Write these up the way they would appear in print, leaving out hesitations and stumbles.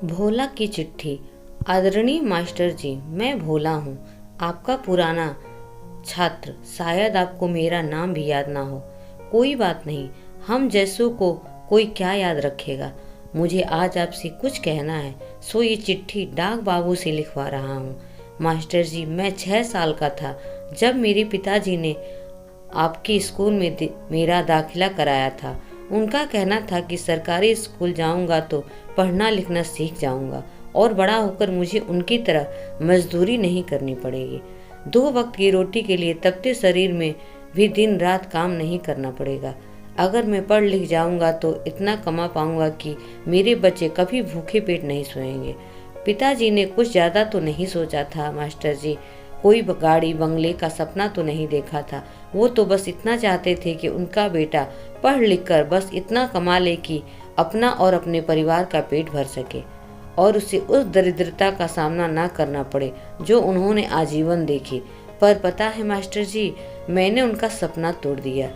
भोला की चिट्ठी। आदरणीय मास्टर जी, मैं भोला हूँ, आपका पुराना छात्र। शायद आपको मेरा नाम भी याद ना हो। कोई बात नहीं, हम जैसों को कोई क्या याद रखेगा। मुझे आज आपसे कुछ कहना है, सो ये चिट्ठी डाक बाबू से लिखवा रहा हूँ। मास्टर जी, मैं 6 साल का था जब मेरे पिताजी ने आपके स्कूल में मेरा दाखिला कराया था। उनका कहना था कि सरकारी स्कूल जाऊंगा तो पढ़ना लिखना सीख जाऊंगा और बड़ा होकर मुझे उनकी तरह मजदूरी नहीं करनी पड़ेगी। 2 वक्त की रोटी के लिए तपते शरीर में भी दिन रात काम नहीं करना पड़ेगा। अगर मैं पढ़ लिख जाऊंगा तो इतना कमा पाऊंगा कि मेरे बच्चे कभी भूखे पेट नहीं सोएंगे। पिताजी ने कुछ ज़्यादा तो नहीं सोचा था मास्टर जी। कोई गाड़ी बंगले का सपना तो नहीं देखा था। वो तो बस इतना चाहते थे कि उनका बेटा पढ़ लिख कर बस इतना कमा ले कि अपना और अपने परिवार का पेट भर सके और उसे उस दरिद्रता का सामना ना करना पड़े जो उन्होंने आजीवन देखी। पर पता है मास्टर जी, मैंने उनका सपना तोड़ दिया।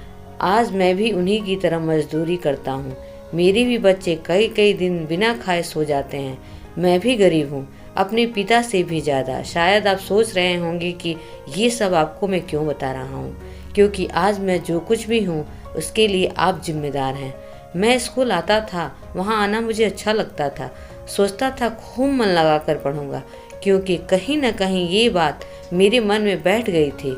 आज मैं भी उन्हीं की तरह मजदूरी करता हूँ। मेरे भी बच्चे कई कई दिन बिना खाए सो जाते हैं। मैं भी गरीब हूँ, अपने पिता से भी ज़्यादा। शायद आप सोच रहे होंगे कि ये सब आपको मैं क्यों बता रहा हूँ, क्योंकि आज मैं जो कुछ भी हूँ उसके लिए आप जिम्मेदार हैं। मैं स्कूल आता था, वहाँ आना मुझे अच्छा लगता था। सोचता था खूब मन लगा कर पढ़ूंगा, क्योंकि कहीं न कहीं ये बात मेरे मन में बैठ गई थी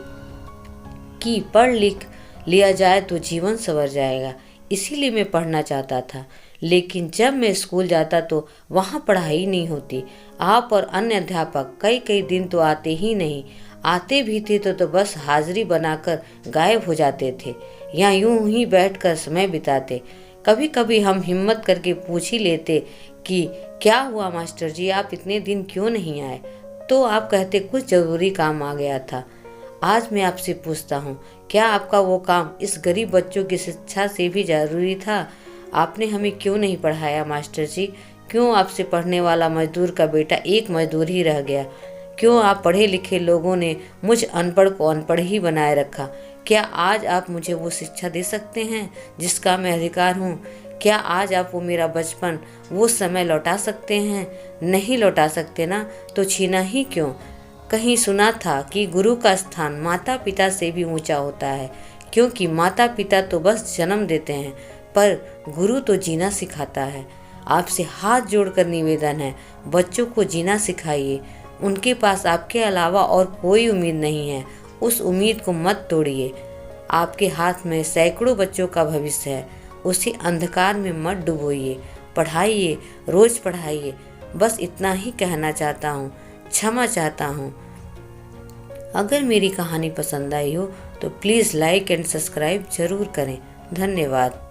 कि पढ़ लिख लिया जाए तो जीवन संवर जाएगा। इसीलिए मैं पढ़ना चाहता था। लेकिन जब मैं स्कूल जाता तो वहाँ पढ़ाई नहीं होती। आप और अन्य अध्यापक कई कई दिन तो आते ही नहीं। आते भी थे तो बस हाजिरी बनाकर गायब हो जाते थे या यूं ही बैठकर समय बिताते। कभी कभी हम हिम्मत करके पूछ ही लेते कि क्या हुआ मास्टर जी, आप इतने दिन क्यों नहीं आए? तो आप कहते कुछ जरूरी काम आ गया था। आज मैं आपसे पूछता हूँ, क्या आपका वो काम इस गरीब बच्चों की शिक्षा से भी जरूरी था? आपने हमें क्यों नहीं पढ़ाया मास्टर जी? क्यों आपसे पढ़ने वाला मजदूर का बेटा एक मजदूर ही रह गया? क्यों आप पढ़े लिखे लोगों ने मुझ अनपढ़ को अनपढ़ ही बनाए रखा? क्या आज आप मुझे वो शिक्षा दे सकते हैं जिसका मैं अधिकार हूँ? क्या आज आप वो मेरा बचपन, वो समय लौटा सकते हैं? नहीं लौटा सकते ना, तो छीना ही क्यों? कहीं सुना था कि गुरु का स्थान माता पिता से भी ऊंचा होता है, क्योंकि माता पिता तो बस जन्म देते हैं पर गुरु तो जीना सिखाता है। आपसे हाथ जोड़कर निवेदन है, बच्चों को जीना सिखाइए। उनके पास आपके अलावा और कोई उम्मीद नहीं है। उस उम्मीद को मत तोड़िए। आपके हाथ में सैकड़ों बच्चों का भविष्य है, उसे अंधकार में मत डुबोइए। पढ़ाइए, रोज पढ़ाइए। बस इतना ही कहना चाहता हूँ, क्षमा चाहता हूँ। अगर मेरी कहानी पसंद आई हो तो प्लीज़ लाइक एंड सब्सक्राइब जरूर करें। धन्यवाद।